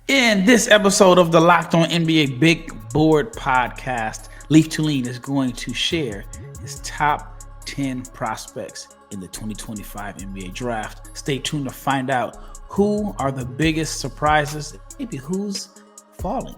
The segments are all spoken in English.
In this episode of the Locked On NBA Big Board podcast, Leif Thulin is going to share his top 10 prospects in the 2025 NBA draft. Stay tuned to find out who are the biggest surprises, maybe who's falling.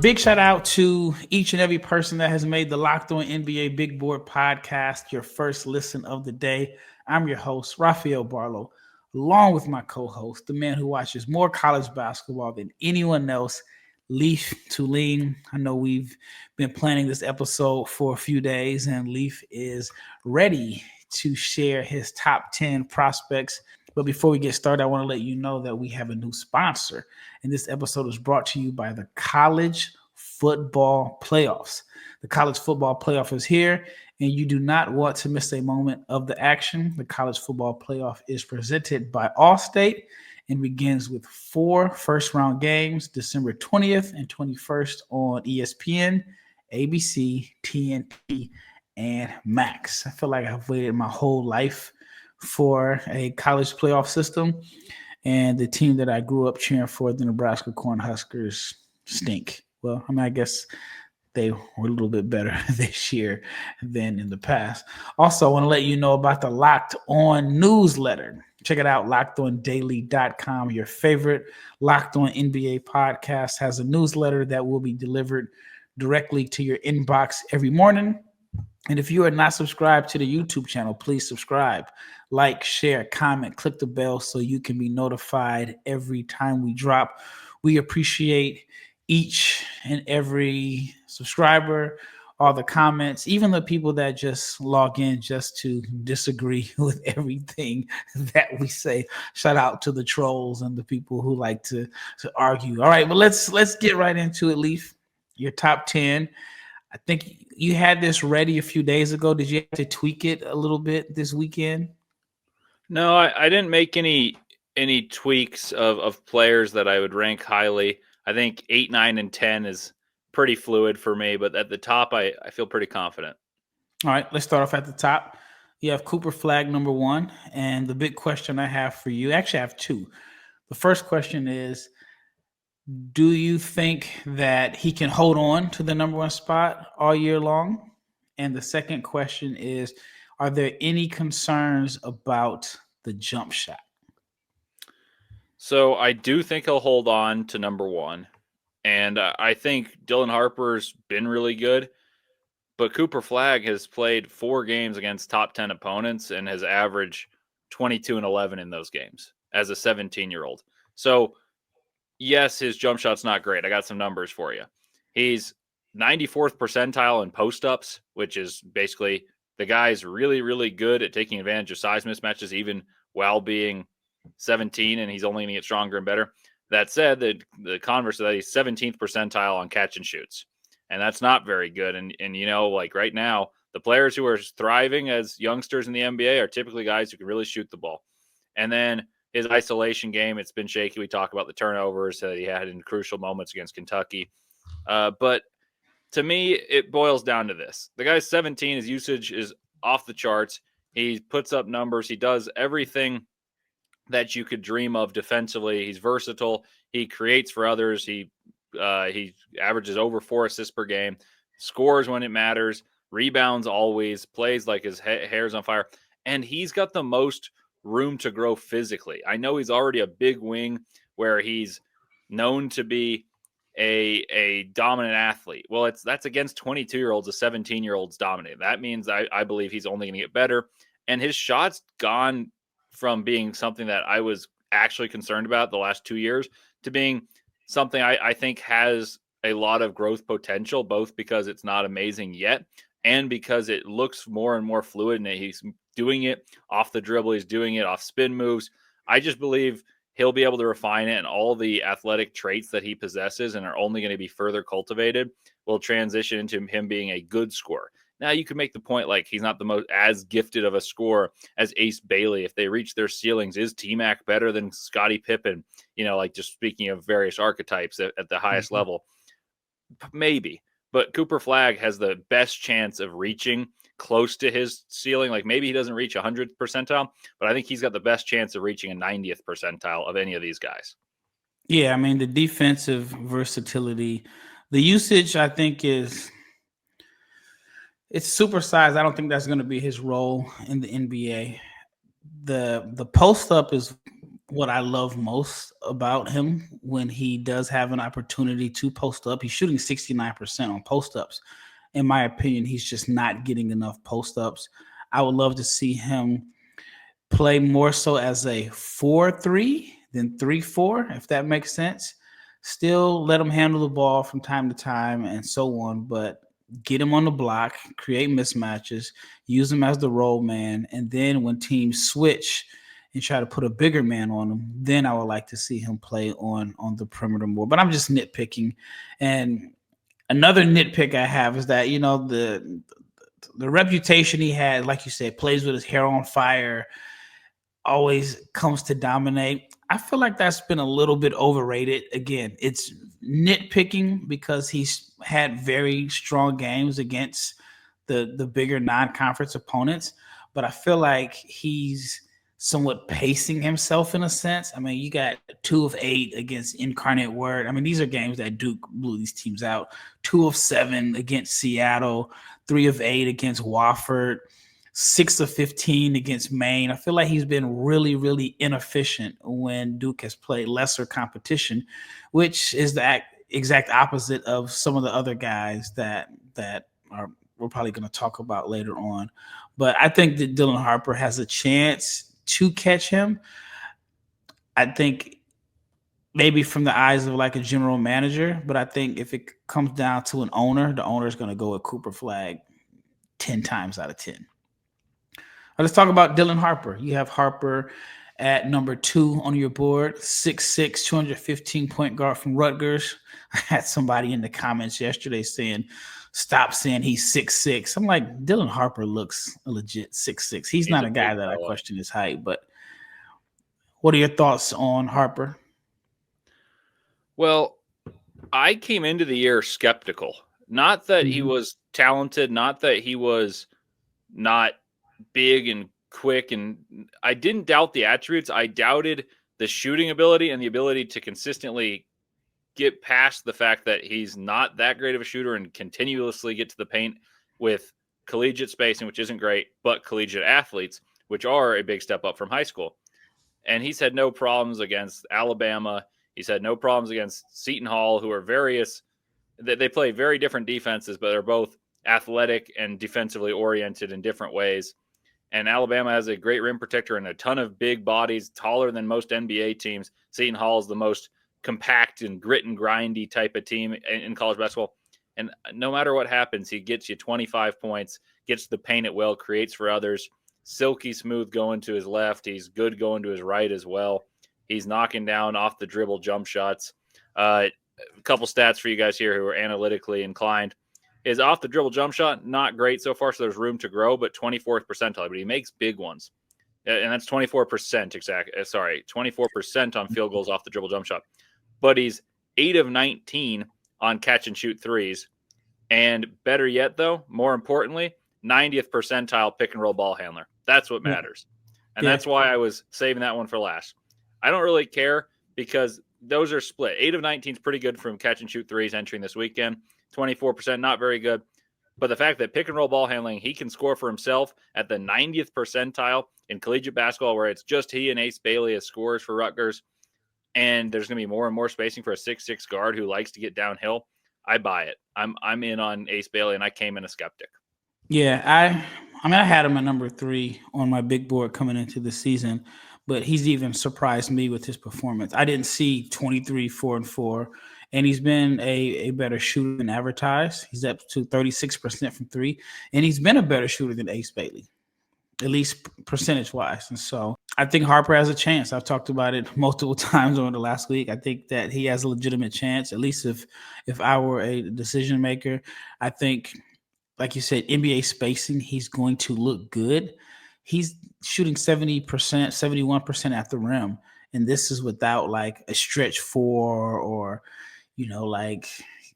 Big shout out to each and every person that has made the Locked On NBA Big Board podcast your first listen of the day. I'm your host, Rafael Barlowe, along with my co-host, the man who watches more college basketball than anyone else, Leif Thulin. I know we've been planning this episode for a few days, and Leif is ready to share his top 10 prospects. But before we get started, I want to let you know that we have a new sponsor. And this episode is brought to you by the College Football Playoffs. The College Football Playoff is here, and you do not want to miss a moment of the action. The College Football Playoff is presented by Allstate and begins with 4 first-round games, December 20th and 21st on ESPN, ABC, TNT, and Max. I feel like I've waited my whole life for a college playoff system, and the team that I grew up cheering for, the Nebraska Cornhuskers, stink. Well, I mean, I guess they were a little bit better this year than in the past. Also, I want to let you know about the Locked On newsletter. Check it out, lockedondaily.com. Your favorite Locked On NBA podcast has a newsletter that will be delivered directly to your inbox every morning. And if you are not subscribed to the YouTube channel, please subscribe, like, share, comment, click the bell so you can be notified every time we drop. We appreciate each and every subscriber, all the comments, even the people that just log in just to disagree with everything that we say. Shout out to the trolls and the people who like to argue. All right, well, let's get right into it, Leif. Your top 10. I think you had this ready a few days ago. Did you have to tweak it a little bit this weekend? No, I didn't make any tweaks of players that I would rank highly. I think 8, 9, and 10 is pretty fluid for me, but at the top, I feel pretty confident. All right, let's start off at the top. You have Cooper Flagg, number 1. And the big question I have for you, actually I have 2. The first question is, do you think that he can hold on to the number 1 spot all year long? And the second question is, are there any concerns about the jump shot? So I do think he'll hold on to number 1. And I think Dylan Harper's been really good. But Cooper Flagg has played 4 games against top 10 opponents and has averaged 22 and 11 in those games as a 17-year-old. So yes, his jump shot's not great. I got some numbers for you. He's 94th percentile in post-ups, which is basically the guy's really, really good at taking advantage of size mismatches, even while being 17, and he's only going to get stronger and better. That said, the converse of that, he's 17th percentile on catch and shoots, and that's not very good. And you know, like right now, the players who are thriving as youngsters in the NBA are typically guys who can really shoot the ball. And then his isolation game, it's been shaky. We talk about the turnovers that he had in crucial moments against Kentucky. But to me, it boils down to this. The guy's 17. His usage is off the charts. He puts up numbers. He does everything that you could dream of defensively. He's versatile. He creates for others. He averages over 4 assists per game, scores when it matters, rebounds always, plays like his hair's on fire. And he's got the most room to grow physically. I know he's already a big wing where he's known to be a dominant athlete. Well, that's against 22-year-olds, a 17-year-olds dominate. That means I believe he's only going to get better. And his shot's gone from being something that I was actually concerned about the last 2 years to being something I think has a lot of growth potential, both because it's not amazing yet and because it looks more and more fluid, and he's doing it off the dribble. He's doing it off spin moves. I just believe he'll be able to refine it, and all the athletic traits that he possesses and are only going to be further cultivated will transition into him being a good scorer. Now, you can make the point like he's not the most as gifted of a scorer as Ace Bailey. If they reach their ceilings, is T-Mac better than Scottie Pippen? You know, like just speaking of various archetypes at the highest level, maybe. but Cooper Flagg has the best chance of reaching close to his ceiling. Like maybe he doesn't reach 100th percentile, but I think he's got the best chance of reaching a 90th percentile of any of these guys. Yeah, I mean, the defensive versatility, the usage, I think it's supersized. I don't think that's going to be his role in the NBA. The post up is what I love most about him when he does have an opportunity to post up. He's shooting 69% on post ups. In my opinion, he's just not getting enough post ups. I would love to see him play more so as a 4-3 than 3-4, if that makes sense. Still let him handle the ball from time to time and so on, but get him on the block, create mismatches, use him as the roll man, and then when teams switch and try to put a bigger man on him, then I would like to see him play on the perimeter more. But I'm just nitpicking. And another nitpick I have is that, the reputation he had, like you said, plays with his hair on fire, always comes to dominate. I feel like that's been a little bit overrated. Again, it's nitpicking because he's had very strong games against the bigger non-conference opponents, but I feel like he's somewhat pacing himself in a sense. I mean, you got 2 of 8 against Incarnate Word. I mean, these are games that Duke blew these teams out. 2 of 7 against Seattle, 3 of 8 against Wofford, 6 of 15 against Maine. I feel like he's been really, really inefficient when Duke has played lesser competition, which is the exact opposite of some of the other guys that we're probably going to talk about later on. But I think that Dylan Harper has a chance to catch him. I think maybe from the eyes of like a general manager, but I think if it comes down to an owner, the owner is going to go with Cooper Flagg 10 times out of 10. Let's talk about Dylan Harper. You have Harper at number 2 on your board, 6'6", 215 point guard from Rutgers. I had somebody in the comments yesterday saying, stop saying he's 6'6". I'm like, Dylan Harper looks a legit 6'6". He's not a guy that I question his height, but what are your thoughts on Harper? Well, I came into the year skeptical. Not that he was talented, not that he was not big and quick, and I didn't doubt the attributes. I doubted the shooting ability and the ability to consistently get past the fact that he's not that great of a shooter and continuously get to the paint with collegiate spacing, which isn't great, but collegiate athletes, which are a big step up from high school. And he's had no problems against Alabama. He's had no problems against Seton Hall, who are they play very different defenses, but they're both athletic and defensively oriented in different ways. And Alabama has a great rim protector and a ton of big bodies, taller than most NBA teams. Seton Hall is the most compact and grit and grindy type of team in college basketball. And no matter what happens, he gets you 25 points, gets the paint at will, creates for others. Silky smooth going to his left. He's good going to his right as well. He's knocking down off the dribble jump shots. A couple stats for you guys here who are analytically inclined. His off the dribble jump shot, not great so far, so there's room to grow, but 24th percentile. But he makes big ones. And that's 24% exactly. 24% on field goals off the dribble jump shot. But he's 8 of 19 on catch and shoot threes. And better yet, though, more importantly, 90th percentile pick and roll ball handler. That's what matters. And that's why I was saving that one for last. I don't really care because those are split. 8 of 19 is pretty good from catch and shoot threes entering this weekend. 24%, not very good. But the fact that pick and roll ball handling, he can score for himself at the 90th percentile in collegiate basketball, where it's just he and Ace Bailey as scorers for Rutgers. And there's going to be more and more spacing for a 6'6" guard who likes to get downhill. I buy it. I'm in on Ace Bailey, and I came in a skeptic. Yeah, I had him at number 3 on my big board coming into the season, but he's even surprised me with his performance. I didn't see 23, 4 and 4, and he's been a better shooter than advertised. He's up to 36% from 3, and he's been a better shooter than Ace Bailey, at least percentage-wise. And so I think Harper has a chance. I've talked about it multiple times over the last week. I think that he has a legitimate chance, at least if I were a decision maker. I think, like you said, NBA spacing, he's going to look good. He's shooting 70%, 71% at the rim. And this is without like a stretch 4 or, like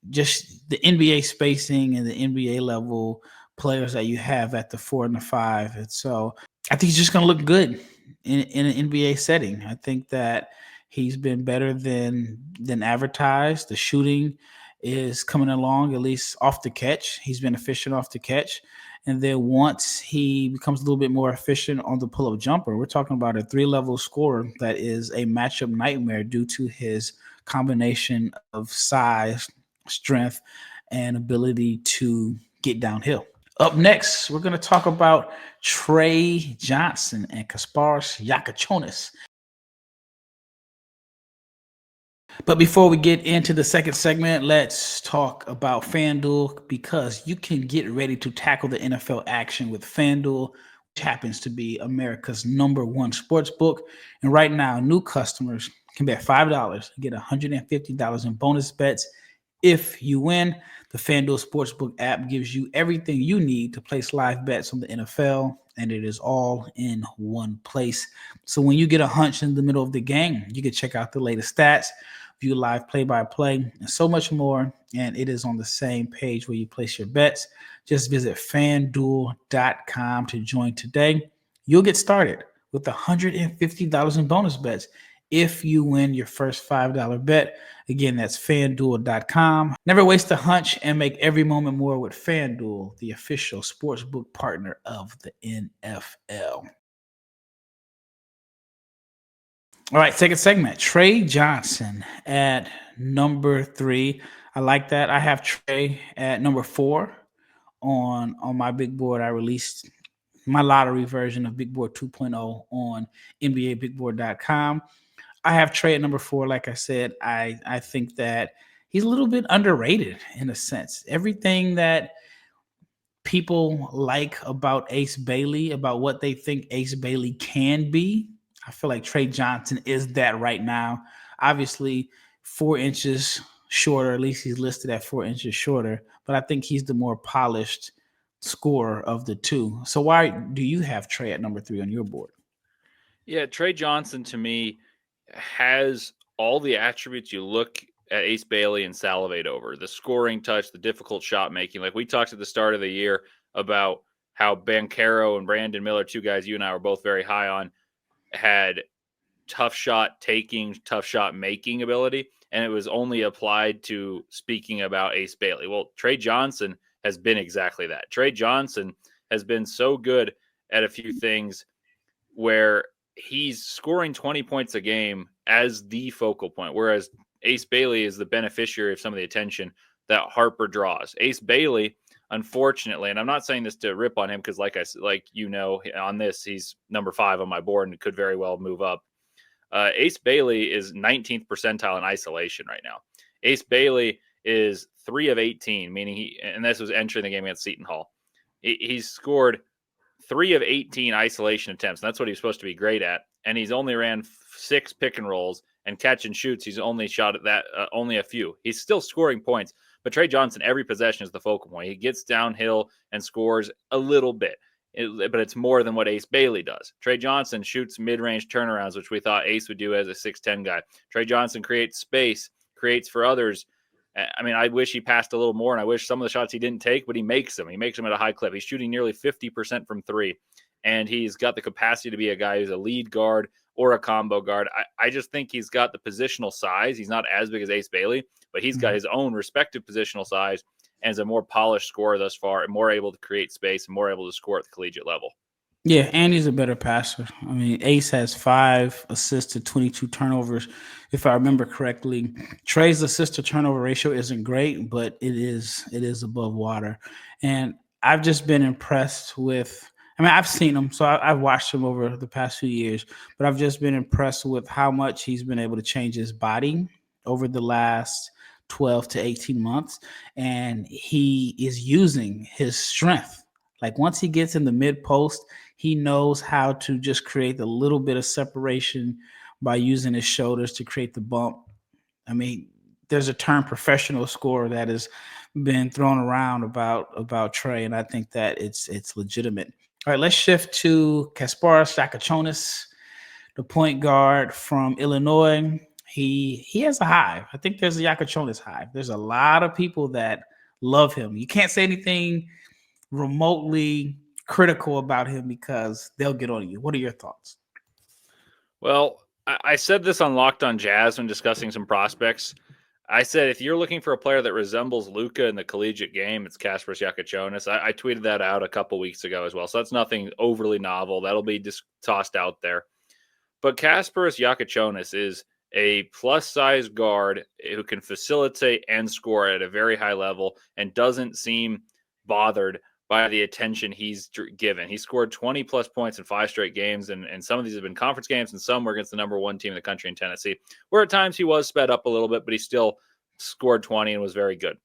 just the NBA spacing and the NBA level players that you have at the 4 and the 5. And so I think he's just going to look good in an NBA setting. I think that he's been better than advertised. The shooting is coming along, at least off the catch. He's been efficient off the catch. And then once he becomes a little bit more efficient on the pull-up jumper, we're talking about a 3-level scorer that is a matchup nightmare due to his combination of size, strength, and ability to get downhill. Up next, we're going to talk about Tre Johnson and Kasparas Jakucionis. But before we get into the second segment, let's talk about FanDuel, because you can get ready to tackle the NFL action with FanDuel, which happens to be America's #1 sports book. And right now, new customers can bet $5 and get $150 in bonus bets if you win. The FanDuel Sportsbook app gives you everything you need to place live bets on the NFL, and it is all in one place. So when you get a hunch in the middle of the game, you can check out the latest stats, view live play-by-play, and so much more. And it is on the same page where you place your bets. Just visit FanDuel.com to join today. You'll get started with $150 in bonus bets if you win your first $5 bet. Again, that's FanDuel.com. Never waste a hunch and make every moment more with FanDuel, the official sportsbook partner of the NFL. All right, second segment, Tre Johnson at #3. I like that. I have Tre at #4 on my big board. I released my lottery version of Big Board 2.0 on NBABigBoard.com. I have Tre at #4. Like I said, I think that he's a little bit underrated in a sense. Everything that people like about Ace Bailey, about what they think Ace Bailey can be, I feel like Tre Johnson is that right now. Obviously, 4 inches shorter, at least he's listed at 4 inches shorter, but I think he's the more polished scorer of the two. So why do you have Tre at #3 on your board? Yeah, Tre Johnson to me has all the attributes you look at Ace Bailey and salivate over. The scoring touch, the difficult shot making. Like we talked at the start of the year about how Banchero and Brandon Miller, 2 guys you and I were both very high on, had tough shot taking, tough shot making ability, and it was only applied to speaking about Ace Bailey. Well, Tre Johnson has been exactly that. Tre Johnson has been so good at a few things where he's scoring 20 points a game as the focal point, whereas Ace Bailey is the beneficiary of some of the attention that Harper draws. Ace Bailey, unfortunately, and I'm not saying this to rip on him because, like on this, he's #5 on my board and could very well move up. Ace Bailey is 19th percentile in isolation right now. Ace Bailey is 3 of 18, meaning and this was entering the game against Seton Hall. He's scored 3 of 18 isolation attempts. And that's what he's supposed to be great at. And he's only ran 6 pick and rolls, and catch and shoots. He's only shot at that only a few. He's still scoring points, but Tre Johnson, every possession is the focal point. He gets downhill and scores a little bit, but it's more than what Ace Bailey does. Tre Johnson shoots mid-range turnarounds, which we thought Ace would do as a 6'10 guy. Tre Johnson creates space, creates for others. I mean, I wish he passed a little more, and I wish some of the shots he didn't take, but he makes them. He makes them at a high clip. He's shooting nearly 50% from 3, and he's got the capacity to be a guy who's a lead guard or a combo guard. I just think he's got the positional size. He's not as big as Ace Bailey, but he's got his own respective positional size and is a more polished scorer thus far and more able to create space and more able to score at the collegiate level. Yeah, and he's a better passer. I mean, Ace has 5 assists to 22 turnovers, if I remember correctly. Tre's assist to turnover ratio isn't great, but it is above water. And I've just been impressed with. I mean, I've seen him, so I've watched him over the past few years, but I've just been impressed with how much he's been able to change his body over the last 12 to 18 months, and he is using his strength. Like once he gets in the mid post, he knows how to just create a little bit of separation by using his shoulders to create the bump. I mean, there's a term professional scorer that has been thrown around about Tre, and I think that it's legitimate. All right, let's shift to Kasparas Jakucionis, the point guard from Illinois. he has a hive. I think there's a Jakucionis hive. There's a lot of people that love him. You can't say anything remotely critical about him because they'll get on you. What are your thoughts? Well, I said this on Locked on Jazz when discussing some prospects. I said if you're looking for a player that resembles Luka in the collegiate game, it's Kasparas Jakucionis. I tweeted that out a couple weeks ago as well, so that's nothing overly novel. That'll be just tossed out there. But Kasparas Jakucionis is a plus-size guard who can facilitate and score at a very high level and doesn't seem bothered by the attention he's given. He scored 20-plus points in 5 straight games, and some of these have been conference games, and some were against the number 1 team in the country in Tennessee, where at times he was sped up a little bit, but he still scored 20 and was very good.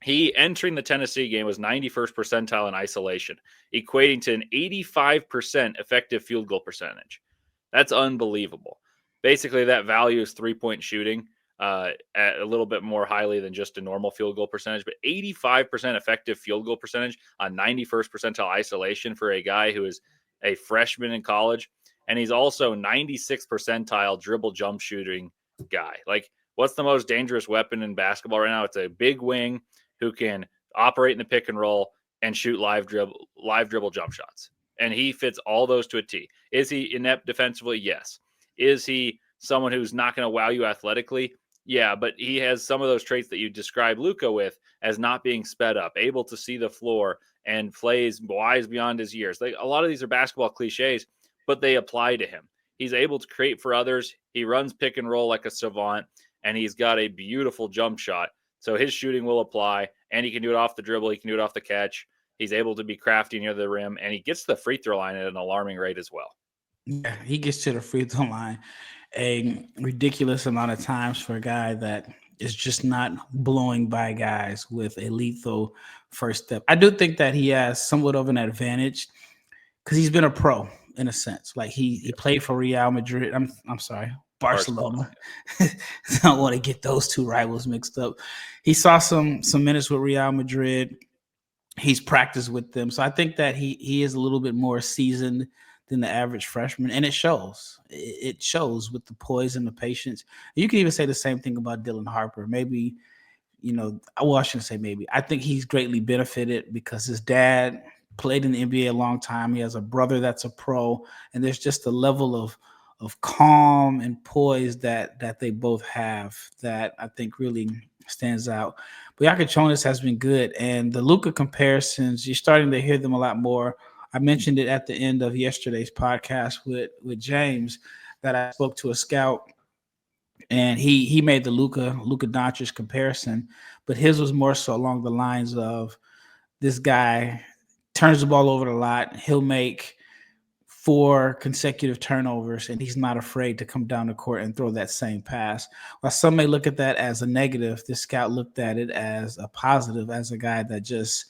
He, entering the Tennessee game, was 91st percentile in isolation, equating to an 85% effective field goal percentage. That's unbelievable. Basically, that value is 3-point shooting at a little bit more highly than just a normal field goal percentage, but 85% effective field goal percentage on 91st percentile isolation for a guy who is a freshman in college. And he's also 96th percentile dribble jump shooting guy. Like, what's the most dangerous weapon in basketball right now? It's a big wing who can operate in the pick and roll and shoot live dribble jump shots. And he fits all those to a T. Is he inept defensively? Yes. Is he someone who's not going to wow you athletically? Yeah, but he has some of those traits that you describe Luka with as not being sped up, able to see the floor, and plays wise beyond his years. Like, a lot of these are basketball cliches, but they apply to him. He's able to create for others. He runs pick and roll like a savant, and he's got a beautiful jump shot. So his shooting will apply, and he can do it off the dribble. He can do it off the catch. He's able to be crafty near the rim, and he gets to the free throw line at an alarming rate as well. Yeah, he gets to the free throw line a ridiculous amount of times for a guy that is just not blowing by guys with a lethal first step. I do think that he has somewhat of an advantage because he's been a pro in a sense. Like he played for Real Madrid. I'm sorry, Barcelona. I don't want to get those two rivals mixed up. He saw some minutes with Real Madrid. He's practiced with them. So I think that he is a little bit more seasoned than the average freshman. And it shows. It shows with the poise and the patience. You can even say the same thing about Dylan Harper. Maybe, I shouldn't say maybe. I think he's greatly benefited because his dad played in the NBA a long time. He has a brother that's a pro. And there's just a level of calm and poise that they both have that I think really stands out. But Jakucionis has been good. And the Luka comparisons, you're starting to hear them a lot more. I mentioned it at the end of yesterday's podcast with James that I spoke to a scout, and he made the Luka Doncic comparison, but his was more so along the lines of this guy turns the ball over a lot. He'll make 4 consecutive turnovers, and he's not afraid to come down the court and throw that same pass. While some may look at that as a negative, this scout looked at it as a positive, as a guy that just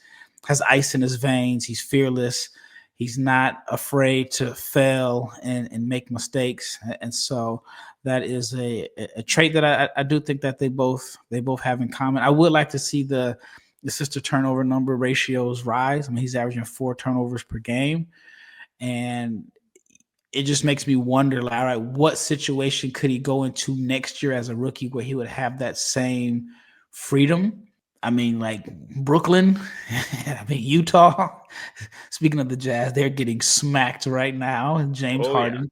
has ice in his veins. He's fearless. He's not afraid to fail and make mistakes. And so that is a trait that I do think that they both have in common. I would like to see the assist to turnover number ratios rise. I mean, he's averaging 4 turnovers per game. And it just makes me wonder, like, all right, what situation could he go into next year as a rookie where he would have that same freedom? I mean, like Brooklyn, Utah. Speaking of the Jazz, they're getting smacked right now. And James Harden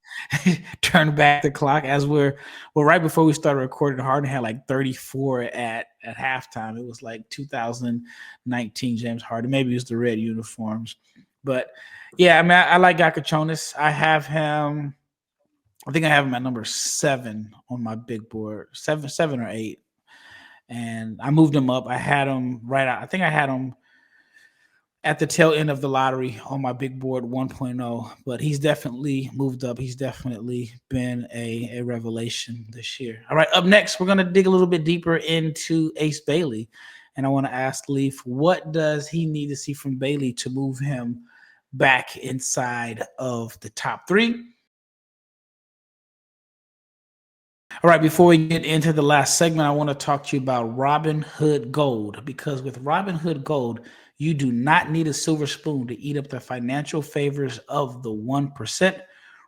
turned back the clock right before we started recording. Harden had like 34 at halftime. It was like 2019 James Harden. Maybe it was the red uniforms. But yeah, I mean, I like Jakucionis. I have him. I think I have him at number 7 on my big board, 7 or 8. And I moved him up. I had him right out. I think I had him at the tail end of the lottery on my big board 1.0, but he's definitely moved up. He's definitely been a revelation this year. All right, up next, we're going to dig a little bit deeper into Ace Bailey. And I want to ask Leif, what does he need to see from Bailey to move him back inside of the top 3? All right, before we get into the last segment, I want to talk to you about Robinhood Gold, because with Robinhood Gold, you do not need a silver spoon to eat up the financial favors of the 1%.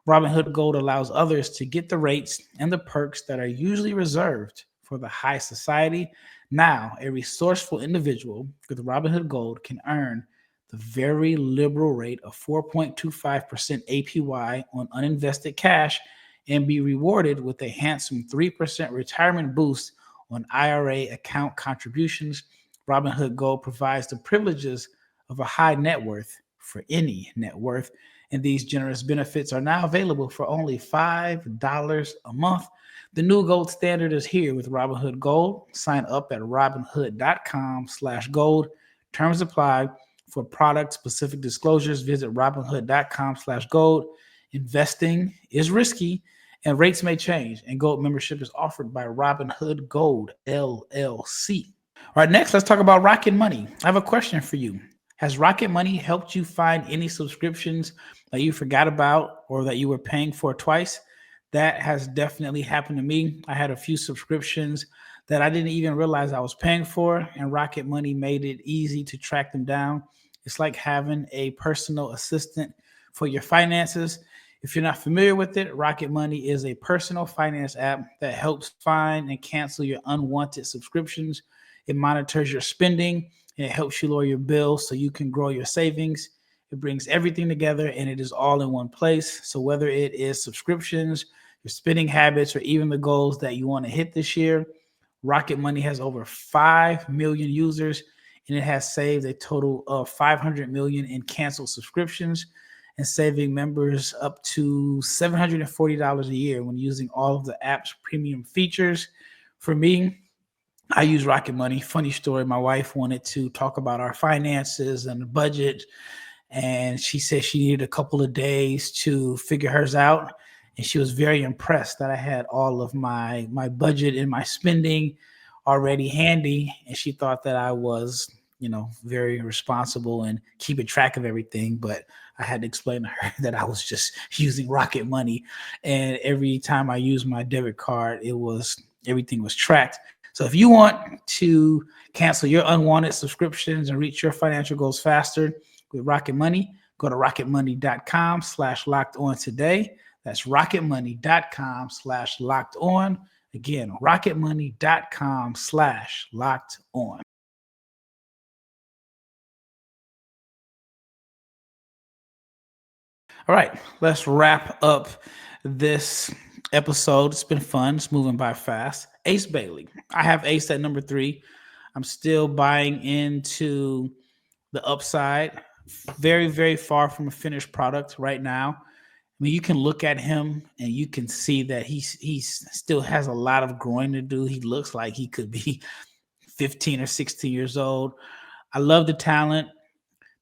Robinhood Gold allows others to get the rates and the perks that are usually reserved for the high society. Now, a resourceful individual with Robinhood Gold can earn the very liberal rate of 4.25% APY on uninvested cash and be rewarded with a handsome 3% retirement boost on IRA account contributions. Robinhood Gold provides the privileges of a high net worth for any net worth, and these generous benefits are now available for only $5 a month. The new gold standard is here with Robinhood Gold. Sign up at robinhood.com/gold. Terms apply. For product-specific disclosures, visit robinhood.com/gold. Investing is risky, and rates may change, and gold membership is offered by Robinhood Gold, LLC. All right, next, let's talk about Rocket Money. I have a question for you. Has Rocket Money helped you find any subscriptions that you forgot about or that you were paying for twice? That has definitely happened to me. I had a few subscriptions that I didn't even realize I was paying for, and Rocket Money made it easy to track them down. It's like having a personal assistant for your finances. If you're not familiar with it, Rocket Money is a personal finance app that helps find and cancel your unwanted subscriptions. It monitors your spending, and it helps you lower your bills so you can grow your savings. It brings everything together, and it is all in one place. So whether it is subscriptions, your spending habits, or even the goals that you want to hit this year, Rocket Money has over 5 million users, and it has saved a total of 500 million in canceled subscriptions and saving members up to $740 a year when using all of the app's premium features. For me, I use Rocket Money. Funny story, my wife wanted to talk about our finances and the budget, and she said she needed a couple of days to figure hers out. And she was very impressed that I had all of my budget and my spending already handy. And she thought that I was, very responsible and keeping track of everything. But I had to explain to her that I was just using Rocket Money. And every time I used my debit card, everything was tracked. So if you want to cancel your unwanted subscriptions and reach your financial goals faster with Rocket Money, go to rocketmoney.com/locked on today. That's rocketmoney.com/locked on. Again, rocketmoney.com/locked on. All right, let's wrap up this episode. It's been fun. It's moving by fast. Ace Bailey. I have Ace at number 3. I'm still buying into the upside. Very, very far from a finished product right now. I mean, you can look at him and you can see that he still has a lot of growing to do. He looks like he could be 15 or 16 years old. I love the talent.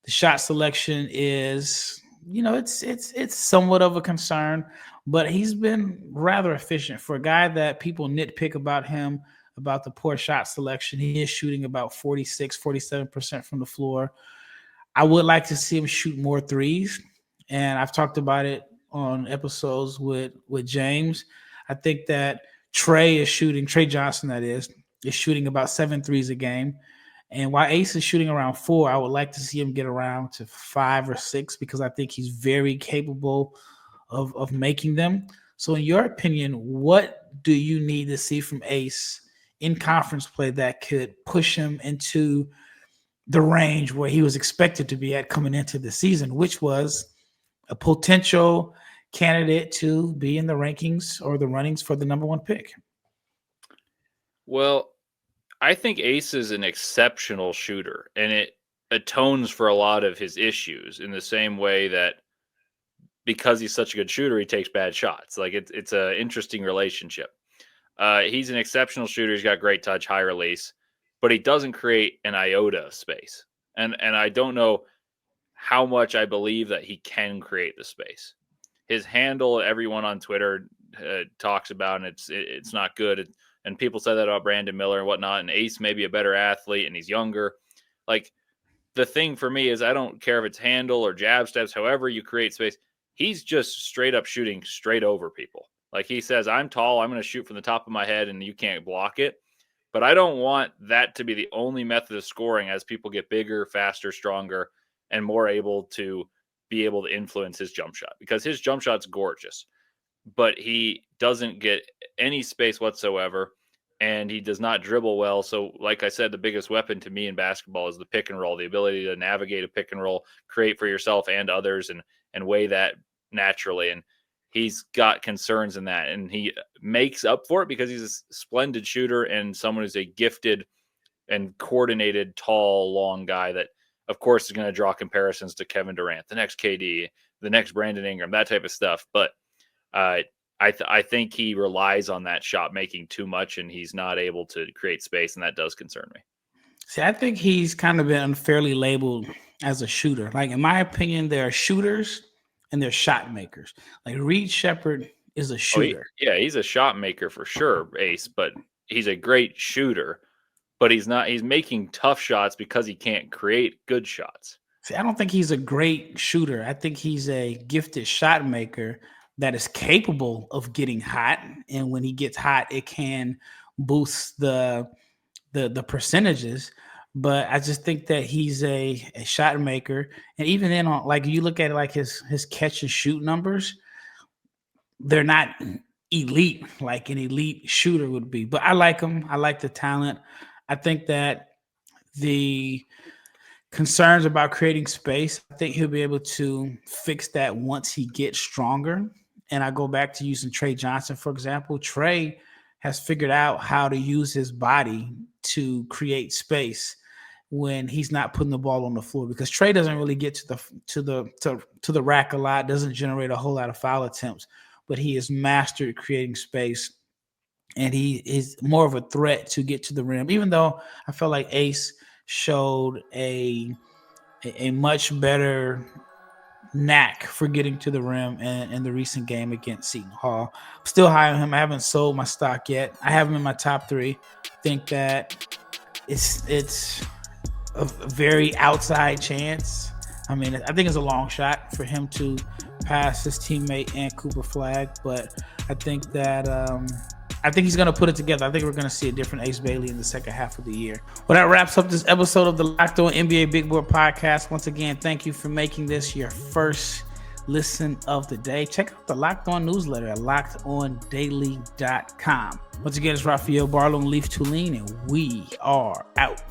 The shot selection is, it's somewhat of a concern, but he's been rather efficient for a guy that people nitpick about him, about the poor shot selection. He is shooting about 46, 47% from the floor. I would like to see him shoot more threes, and I've talked about it on episodes with James. I think that Tre Johnson, that is shooting about 7 threes a game. And while Ace is shooting around 4, I would like to see him get around to 5 or 6 because I think he's very capable of making them. So in your opinion, what do you need to see from Ace in conference play that could push him into the range where he was expected to be at coming into the season, which was a potential candidate to be in the rankings or the runnings for the number 1 pick? Well, I think Ace is an exceptional shooter, and it atones for a lot of his issues in the same way that because he's such a good shooter, he takes bad shots. Like it's an interesting relationship. He's an exceptional shooter. He's got great touch, high release, but he doesn't create an iota of space. And I don't know how much I believe that he can create the space. His handle, everyone on Twitter talks about, and it's not good. And people say that about Brandon Miller and whatnot. And Ace may be a better athlete, and he's younger. Like the thing for me is I don't care if it's handle or jab steps, however you create space. He's just straight up shooting straight over people. Like he says, I'm tall, I'm going to shoot from the top of my head and you can't block it. But I don't want that to be the only method of scoring as people get bigger, faster, stronger, and more able to be able to influence his jump shot, because his jump shot's gorgeous, but he doesn't get any space whatsoever, and he does not dribble well. So like I said, the biggest weapon to me in basketball is the pick and roll, the ability to navigate a pick and roll, create for yourself and others, and weigh that naturally. And he's got concerns in that, and he makes up for it because he's a splendid shooter and someone who's a gifted and coordinated, tall, long guy that, of course, is going to draw comparisons to Kevin Durant, the next KD, the next Brandon Ingram, that type of stuff. But I think he relies on that shot making too much, and he's not able to create space, and that does concern me. See, I think he's kind of been unfairly labeled as a shooter. Like, in my opinion, there are shooters and they're shot makers. Like, Reed Sheppard is a shooter. He's a shot maker for sure, Ace, but he's a great shooter. But he's making tough shots because he can't create good shots. See, I don't think he's a great shooter. I think he's a gifted shot maker that is capable of getting hot. And when he gets hot, it can boost the percentages. But I just think that he's a shot maker. And even then, like, you look at it, like his catch and shoot numbers, they're not elite like an elite shooter would be. But I like him. I like the talent. I think that the concerns about creating space, I think he'll be able to fix that once he gets stronger. And I go back to using Tre Johnson, for example. Tre has figured out how to use his body to create space when he's not putting the ball on the floor, because Tre doesn't really get to the rack a lot, doesn't generate a whole lot of foul attempts, but he has mastered creating space. And he is more of a threat to get to the rim, even though I felt like Ace showed a much better knack for getting to the rim in the recent game against Seton Hall. I'm still high on him. I haven't sold my stock yet. I have him in my top 3. I think that it's a very outside chance. I mean, I think it's a long shot for him to pass his teammate and Cooper Flagg, but I think that I think he's going to put it together. I think we're going to see a different Ace Bailey in the second half of the year. Well, that wraps up this episode of the Locked On NBA Big Board Podcast. Once again, thank you for making this your first listen of the day. Check out the Locked On newsletter at lockedondaily.com. Once again, it's Rafael Barlowe and Leif Thulin, and we are out.